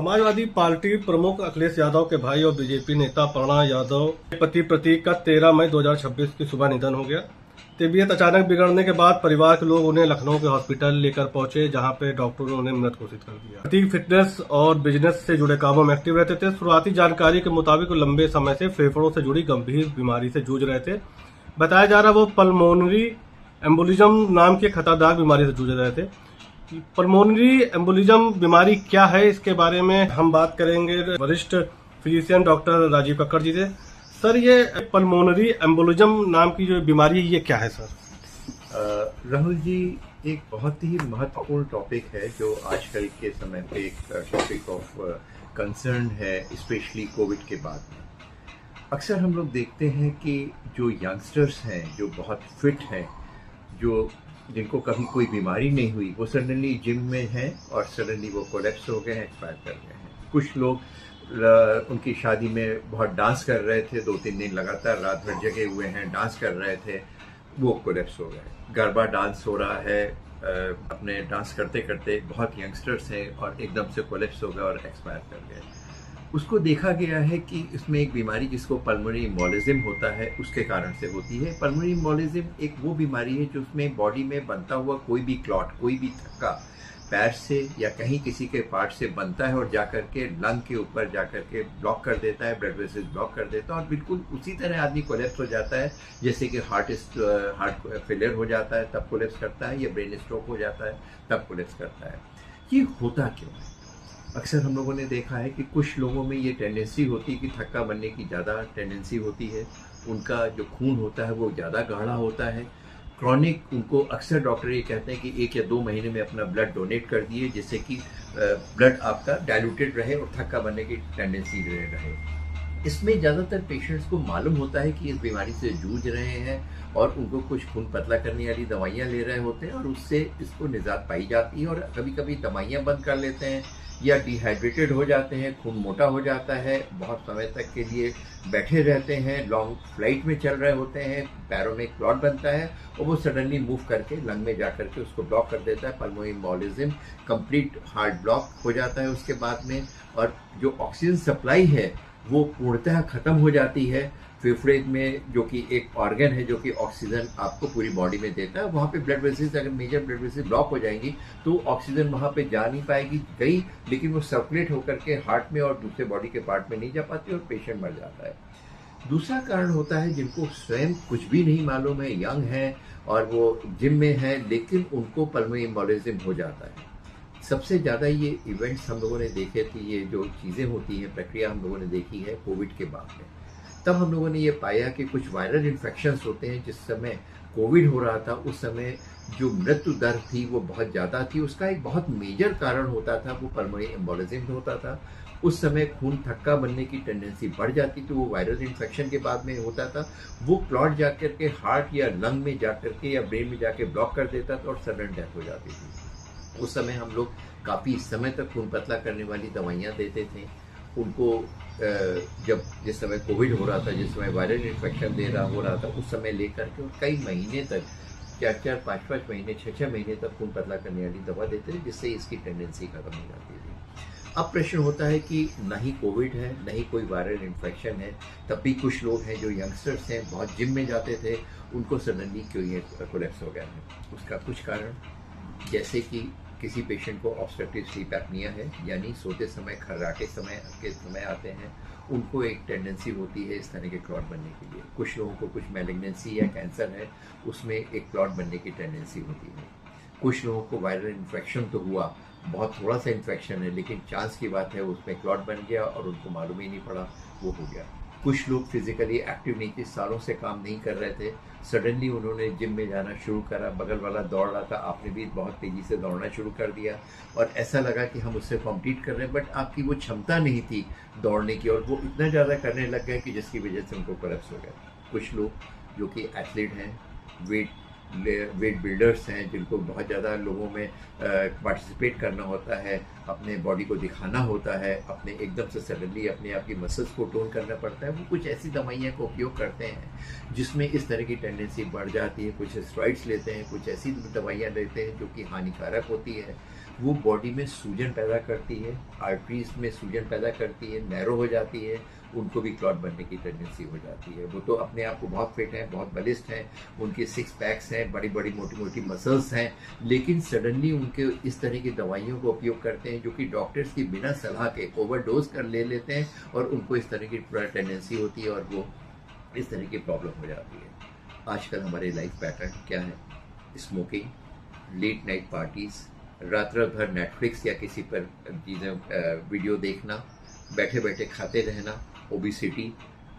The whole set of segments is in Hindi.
समाजवादी पार्टी प्रमुख अखिलेश यादव के भाई और बीजेपी नेता प्रणव यादव के पति प्रतीक का 13 मई 2026 की सुबह निधन हो गया। तबीयत अचानक बिगड़ने के बाद परिवार के लोग उन्हें लखनऊ के हॉस्पिटल लेकर पहुंचे, जहां पे डॉक्टरों ने उन्हें मृत घोषित कर दिया। प्रतीक फिटनेस और बिजनेस से जुड़े कामों में एक्टिव रहते थे। शुरुआती जानकारी के मुताबिक लंबे समय से फेफड़ों से जुड़ी गंभीर बीमारी से जूझ रहे थे। बताया जा रहा वो पल्मोनरी एम्बोलिज्म नाम की खतरनाक बीमारी से जूझ रहे थे। पल्मोनरी एम्बोलिज्म बीमारी क्या है, इसके बारे में हम बात करेंगे वरिष्ठ फिजिशियन डॉक्टर राजीव कक्कड़ जी से। सर, ये पल्मोनरी एम्बोलिज्म नाम की जो बीमारी है, ये क्या है सर? राहुल जी, एक बहुत ही महत्वपूर्ण टॉपिक है जो आजकल के समय पे एक टॉपिक ऑफ कंसर्न है, स्पेशली कोविड के बाद में। अक्सर हम लोग देखते हैं कि जो यंगस्टर्स हैं, जो बहुत फिट हैं, जिनको कभी कोई बीमारी नहीं हुई, वो सडनली जिम में हैं और सडनली वो कोलैप्स हो गए हैं, एक्सपायर कर गए हैं। कुछ लोग उनकी शादी में बहुत डांस कर रहे थे, 2-3 दिन लगातार रात भर जगे हुए हैं, डांस कर रहे थे, वो कोलैप्स हो गए। गरबा डांस हो रहा है, अपने डांस करते करते बहुत यंगस्टर्स हैं और एकदम से कोलैप्स हो गए और एक्सपायर कर गए। उसको देखा गया है कि इसमें एक बीमारी जिसको पल्मोनरी एम्बोलिज्म होता है, उसके कारण से होती है। पल्मोनरी एम्बोलिज्म एक वो बीमारी है जो उसमें बॉडी में बनता हुआ कोई भी क्लॉट, कोई भी थक्का पैर से या कहीं किसी के पार्ट से बनता है और जाकर के लंग के ऊपर जाकर के ब्लॉक कर देता है, ब्लड वेसल्स ब्लॉक कर देता है और बिल्कुल उसी तरह आदमी कोलैप्स हो जाता है जैसे कि हार्ट फेलियर हो जाता है तब कोलैप्स करता है, या ब्रेन स्ट्रोक हो जाता है तब कोलैप्स करता है। ये होता क्यों है? अक्सर हम लोगों ने देखा है कि कुछ लोगों में ये टेंडेंसी होती है कि थक्का बनने की ज़्यादा टेंडेंसी होती है, उनका जो खून होता है वो ज़्यादा गाढ़ा होता है। क्रॉनिक, उनको अक्सर डॉक्टर ये कहते हैं कि 1 या 2 महीने में अपना ब्लड डोनेट कर दिए जिससे कि ब्लड आपका डाइल्यूटेड रहे और थक्का बनने की टेंडेंसी रहे। इसमें ज़्यादातर पेशेंट्स को मालूम होता है कि इस बीमारी से जूझ रहे हैं और उनको कुछ खून पतला करने वाली दवाइयाँ ले रहे होते हैं और उससे इसको निजात पाई जाती है, और कभी कभी दवाइयाँ बंद कर लेते हैं या डिहाइड्रेटेड हो जाते हैं, खून मोटा हो जाता है, बहुत समय तक के लिए बैठे रहते हैं, लॉन्ग फ्लाइट में चल रहे होते हैं, पैरों में क्लॉट बनता है और वो सडनली मूव करके लंग में जाकर के उसको ब्लॉक कर देता है। Pulmonary embolism complete heart block हो जाता है उसके बाद में, और जो ऑक्सीजन सप्लाई है वो पूर्णतः खत्म हो जाती है। फेफड़े में, जो कि एक ऑर्गन है जो कि ऑक्सीजन आपको पूरी बॉडी में देता है, वहाँ पे ब्लड वेसल्स, अगर मेजर ब्लड वेसल्स ब्लॉक हो जाएंगी तो ऑक्सीजन वहाँ पे जा नहीं पाएगी, गई लेकिन वो सर्कुलेट होकर के हार्ट में और दूसरे बॉडी के पार्ट में नहीं जा पाती और पेशेंट मर जाता है। दूसरा कारण होता है जिनको स्वयं कुछ भी नहीं मालूम है, यंग है और वो जिम में है, लेकिन उनको पल्मोनरी एम्बोलिज्म हो जाता है। सबसे ज़्यादा ये इवेंट्स हम लोगों ने देखे थे, ये जो चीज़ें होती हैं, प्रक्रिया हम लोगों ने देखी है कोविड के बाद में। तब हम लोगों ने ये पाया कि कुछ वायरल इन्फेक्शंस होते हैं। जिस समय कोविड हो रहा था उस समय जो मृत्यु दर थी वो बहुत ज़्यादा थी। उसका एक बहुत मेजर कारण होता था वो पल्मोनरी एम्बोलिज्म होता था। उस समय खून थक्का बनने की टेंडेंसी बढ़ जाती थी, वो वायरल इन्फेक्शन के बाद में होता था। वो क्लॉट जाकर के हार्ट या लंग में जाकर के या ब्रेन में जाके ब्लॉक कर देता था और सडन डेथ हो जाती थी। उस समय हम लोग काफ़ी समय तक खून पतला करने वाली दवाइयाँ देते थे उनको। जिस समय कोविड हो रहा था, जिस समय वायरल इन्फेक्शन हो रहा था, उस समय लेकर के और कई महीने तक, 4-4, 5-5 महीने, 6-6 महीने तक खून पतला करने वाली दवा देते थे जिससे इसकी टेंडेंसी खत्म हो जाती थी। अब प्रश्न होता है कि ना ही कोविड है, ना ही कोई वायरल इन्फेक्शन है, तब भी कुछ लोग हैं जो यंगस्टर्स हैं, बहुत जिम में जाते थे, उनको सडनली क्यों ये कोलैप्स हो गया है? उसका कुछ कारण, जैसे कि किसी पेशेंट को ऑब्स्ट्रक्टिव स्लीप एपनिया है, यानी सोते समय खर्राटे के समय आते हैं, उनको एक टेंडेंसी होती है इस तरह के क्लॉट बनने के लिए। कुछ लोगों को कुछ मैलिग्नेंसी या कैंसर है, उसमें एक क्लॉट बनने की टेंडेंसी होती है। कुछ लोगों को वायरल इन्फेक्शन तो हुआ, बहुत थोड़ा सा इन्फेक्शन है, लेकिन चांस की बात है उसमें क्लॉट बन गया और उनको मालूम ही नहीं पड़ा, वो हो गया। कुछ लोग फिजिकली एक्टिव नहीं थे, सालों से काम नहीं कर रहे थे, सडनली उन्होंने जिम में जाना शुरू करा, बगल वाला दौड़ रहा था, आपने भी बहुत तेज़ी से दौड़ना शुरू कर दिया और ऐसा लगा कि हम उससे कॉम्पीट कर रहे हैं, बट आपकी वो क्षमता नहीं थी दौड़ने की और वो इतना ज़्यादा करने लग गए कि जिसकी वजह से उनको कोलैप्स हो गया। कुछ लोग जो कि एथलीट हैं, वेट बिल्डर्स हैं, जिनको बहुत ज़्यादा लोगों में पार्टिसिपेट करना होता है, अपने बॉडी को दिखाना होता है, अपने एकदम से सडनली अपने आप की मसल्स को टोन करना पड़ता है, वो कुछ ऐसी दवाइयाँ का उपयोग करते हैं जिसमें इस तरह की टेंडेंसी बढ़ जाती है। कुछ स्टेरॉइड्स लेते हैं, कुछ ऐसी दवाइयाँ लेते हैं जो कि हानिकारक होती है। वो बॉडी में सूजन पैदा करती है, आर्टरीज में सूजन पैदा करती है, नैरो हो जाती है, उनको भी क्लॉट बनने की टेंडेंसी हो जाती है। वो तो अपने आप को बहुत फिट हैं, बहुत बलिष्ठ हैं, उनके 6 पैक्स हैं, बड़ी बड़ी मोटी मोटी मसल्स हैं, लेकिन सडनली उनके इस तरह की दवाइयों को उपयोग करते हैं जो कि डॉक्टर्स की बिना सलाह के ओवरडोज कर ले लेते हैं और उनको इस तरह की टेंडेंसी होती है और वो इस तरह की प्रॉब्लम हो जाती है। आजकल हमारे लाइफ पैटर्न क्या है? स्मोकिंग, लेट नाइट पार्टीज, रात भर नेटफ्लिक्स या किसी पर चीज़ें वीडियो देखना, बैठे बैठे खाते रहना, ओबिसिटी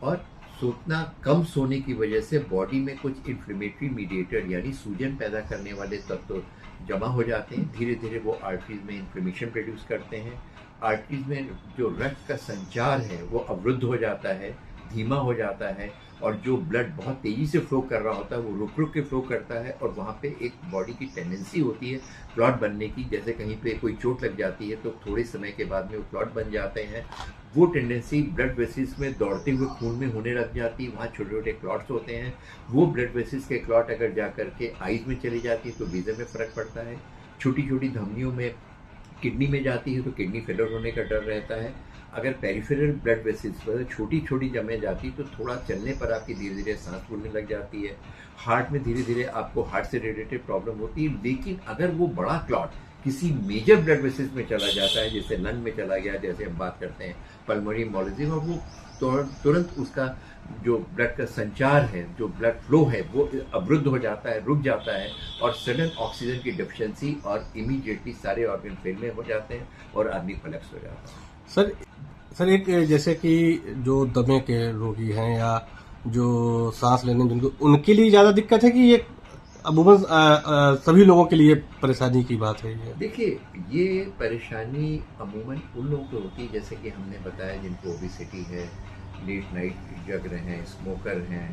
और सोना कम सोने की वजह से बॉडी में कुछ इन्फ्लेमेटरी मीडिएटर यानी सूजन पैदा करने वाले तत्व जमा हो जाते हैं। धीरे धीरे वो आर्टरीज में इन्फ्लेमेशन प्रोड्यूस करते हैं। आर्टरीज में जो रक्त का संचार है वो अवरुद्ध हो जाता है, धीमा हो जाता है और जो ब्लड बहुत तेज़ी से फ्लो कर रहा होता है वो रुक रुक के फ्लो करता है और वहाँ पे एक बॉडी की टेंडेंसी होती है क्लॉट बनने की। जैसे कहीं पे कोई चोट लग जाती है तो थोड़े समय के बाद में वो क्लॉट बन जाते हैं। वो टेंडेंसी ब्लड वेसिल्स में दौड़ते हुए खून में होने लग जाती है, वहाँ छोटे छोटे क्लॉट्स होते हैं। वो ब्लड वेसिल्स के क्लॉट अगर जा करके आइज में चली जाती है तो विजन में फ़र्क पड़ता है। छोटी छोटी धमनियों में किडनी में जाती है तो किडनी फेलियर होने का डर रहता है। अगर पेरिफेरल ब्लड वेसिल्स पर छोटी छोटी जमे जाती तो थोड़ा चलने पर आपकी धीरे धीरे सांस फूलने लग जाती है। हार्ट में धीरे धीरे आपको हार्ट से रिलेटेड प्रॉब्लम होती है। लेकिन अगर वो बड़ा क्लॉट किसी मेजर ब्लड वेसिल्स में चला जाता है, जैसे लंग में चला गया, जैसे हम बात करते हैं पल्मोनरी एम्बोलिज्म, और वो तुरंत उसका जो ब्लड का संचार है, जो ब्लड फ्लो है वो अवरुद्ध हो जाता है, रुक जाता है और सडन ऑक्सीजन की डिफिशिएंसी और इमीडिएटली सारे ऑर्गन फेल में हो जाते हैं और आदमी कोलैप्स हो जाता है। सर एक जैसे कि जो दमे के रोगी हैं या जो सांस लेने में जिनको, उनके लिए ज़्यादा दिक्कत है कि ये अमूमन सभी लोगों के लिए परेशानी की बात है? ये देखिए, ये परेशानी अमूमन उन लोगों को होती है जैसे कि हमने बताया जिनको ओबेसिटी है, लेट नाइट जग रहे हैं, स्मोकर हैं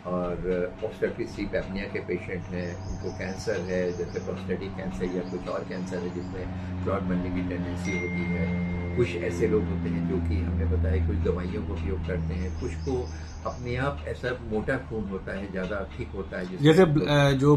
और ऑब्स्ट्रक्टिव स्लीप एपनिया के पेशेंट हैं, उनको कैंसर है जैसे प्रोस्टेटिक कैंसर या कुछ और कैंसर है जिसमें क्लॉट बनने की टेंडेंसी होती है। कुछ ऐसे लोग होते हैं जो कि हमने बताया कुछ दवाइयों का उपयोग करते हैं, कुछ को अपने आप ऐसा मोटा खून होता है, ज़्यादा ठीक होता है। जैसे जो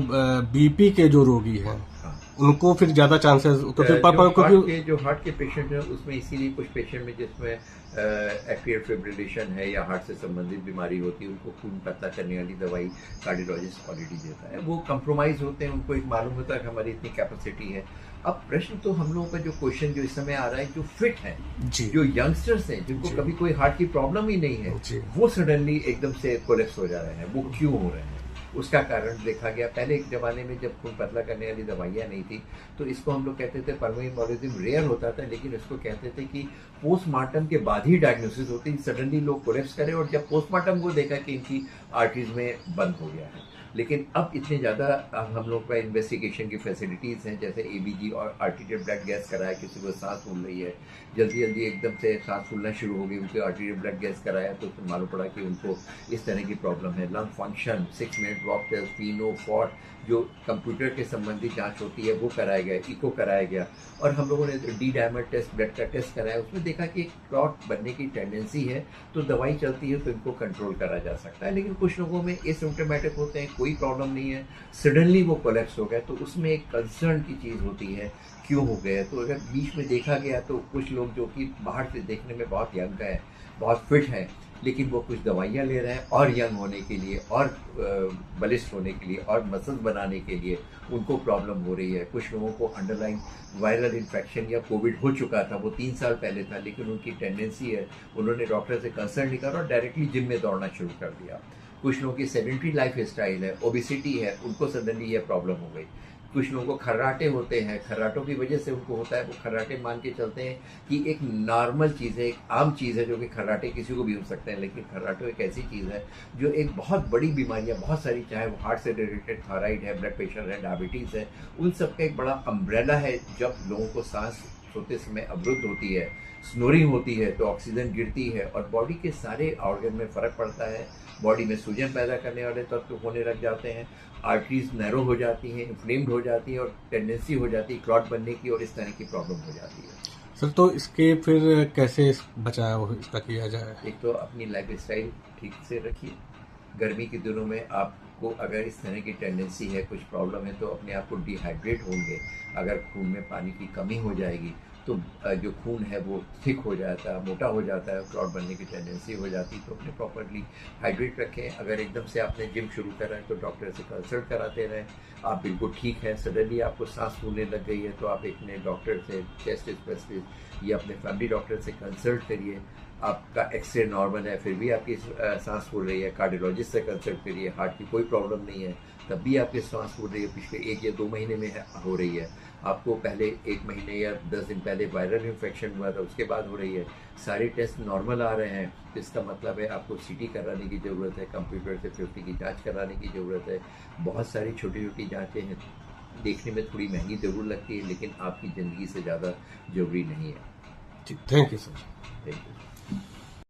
बीपी के जो रोगी हैं, हाँ, उनको फिर ज़्यादा चांसेस तो फिर जो हार्ट के पेशेंट हैं उसमें इसीलिए कुछ पेशेंट में जिसमें एट्रियल फिब्रिलेशन है या हार्ट से संबंधित बीमारी होती है उनको खून पतला करने वाली दवाई कार्डियोलॉजिस्ट ऑलरेडी देता है। वो कंप्रोमाइज होते हैं, उनको एक मालूम होता है कि हमारी इतनी कैपेसिटी है। अब प्रश्न तो हम लोगों का जो क्वेश्चन जो इस समय आ रहा है, जो फिट हैं, जो यंगस्टर्स हैं, जिनको कभी कोई हार्ट की प्रॉब्लम ही नहीं है, वो सडनली एकदम से कोलैप्स हो जा रहे हैं। वो क्यों हो रहे हैं? उसका कारण देखा गया, पहले एक ज़माने में जब खून पतला करने वाली दवाइयाँ नहीं थी तो इसको हम लोग कहते थे पल्मोनरी एम्बोलिज्म रेयर होता था, लेकिन इसको कहते थे कि पोस्टमार्टम के बाद ही डायग्नोसिस होती, सडनली लोग कोलैप्स करें और जब पोस्टमार्टम को देखा कि इनकी आर्टरीज में बंद हो गया है। लेकिन अब इतने ज़्यादा हम लोग का इन्वेस्टिगेशन की फैसिलिटीज़ हैं, जैसे एबीजी और आर्टीरियल ब्लड गैस कराया, किसी को सांस फूल रही है, जल्दी जल्दी एकदम से सांस फूलना शुरू हो गई, उनको आर्टीरियल ब्लड गैस कराया तो उसमें मालूम पड़ा कि उनको इस तरह की प्रॉब्लम है। Lung function, 6 minute walk test, पीनो फॉट, जो कंप्यूटर के संबंधी जांच होती है वो कराया गया, इको कराया गया और हम लोगों ने डी डायमर टेस्ट, ब्लड का टेस्ट कराया। उसमें देखा कि क्लॉट बनने की टेंडेंसी है तो दवाई चलती है तो इनको कंट्रोल करा जा सकता है। लेकिन कुछ लोगों में एसिम्प्टोमेटिक होते हैं, कोई प्रॉब्लम नहीं है, सडनली वो कोलैप्स हो गया तो उसमें एक कंसर्न की चीज़ होती है, क्यों हो गया। तो अगर बीच में देखा गया तो कुछ लोग जो कि बाहर से देखने में बहुत यंग है, बहुत फिट है, लेकिन वो कुछ दवाइयाँ ले रहे हैं और यंग होने के लिए और बलिष्ठ होने के लिए और मसल्स बनाने के लिए उनको प्रॉब्लम हो रही है। कुछ लोगों को अंडरलाइन वायरल इन्फेक्शन या कोविड हो चुका था, वो 3 साल पहले था, लेकिन उनकी टेंडेंसी है, उन्होंने डॉक्टर से कंसर्न नहीं करा और डायरेक्टली जिम में दौड़ना शुरू कर दिया। कुछ लोगों की सेडेंटरी लाइफ स्टाइल है, ओबेसिटी है, उनको सडनली ये प्रॉब्लम हो गई। कुछ लोगों को खर्राटे होते हैं, खर्राटों की वजह से उनको होता है, वो खर्राटे मान के चलते हैं कि एक नॉर्मल चीज़ है, एक आम चीज़ है, जो कि खर्राटे किसी को भी हो सकते हैं, लेकिन खर्राटो एक ऐसी चीज़ है जो एक बहुत बड़ी बीमारियाँ बहुत सारी, चाहे वो हार्ट से रिलेटेड थायराइड है, ब्लड प्रेशर है, डायबिटीज़ है, उन सब का एक बड़ा अम्ब्रेला है। जब लोगों को सांस सोते समय अवरुद्ध होती है, स्नोरिंग होती है तो ऑक्सीजन गिरती है और बॉडी के सारे ऑर्गन में फ़र्क पड़ता है, बॉडी में सूजन पैदा करने वाले तत्व होने लग जाते हैं, आर्टरीज नैरो हो जाती हैं, इन्फ्लेम्ड हो जाती है और टेंडेंसी हो जाती है क्लॉट बनने की और इस तरह की प्रॉब्लम हो जाती है। सर तो इसके फिर कैसे बचाव इसका किया जाए? एक तो अपनी लाइफ स्टाइल ठीक से रखिए, गर्मी के दिनों में आप आपको अगर इस तरह की टेंडेंसी है, कुछ प्रॉब्लम है, तो अपने आप को डिहाइड्रेट होंगे। अगर खून में पानी की कमी हो जाएगी तो जो खून है वो थिक हो जाता है, मोटा हो जाता है, क्लॉट बनने की टेंडेंसी हो जाती है। तो अपने प्रॉपरली हाइड्रेट रखें। अगर एकदम से आपने जिम शुरू करा है तो डॉक्टर से कंसल्ट कराते रहें। आप बिल्कुल ठीक है, सडनली आपको सांस फूलने लग गई है तो आप अपने डॉक्टर से, चेस्ट स्पेशलिस्ट या अपने फैमिली डॉक्टर से कंसल्ट करिए। आपका एक्सरे नॉर्मल है फिर भी आपकी सांस फूल रही है, कार्डियोलॉजिस्ट से कंसल्ट करिए। हार्ट की कोई प्रॉब्लम नहीं है तब भी आपकी सांस फूल रही है, पिछले 1 या 2 महीने में हो रही है, आपको पहले 1 महीने या 10 दिन पहले वायरल इन्फेक्शन हुआ था उसके बाद हो रही है, सारे टेस्ट नॉर्मल आ रहे हैं, तो इसका मतलब है आपको सीटी कराने की ज़रूरत है, कंप्यूटर से फेफड़े की जांच कराने की ज़रूरत है। बहुत सारी छोटी छोटी जाँचें हैं, देखने में थोड़ी महंगी ज़रूर लगती है लेकिन आपकी ज़िंदगी से ज़्यादा ज़रूरी नहीं है। Thank you sir. Thank you.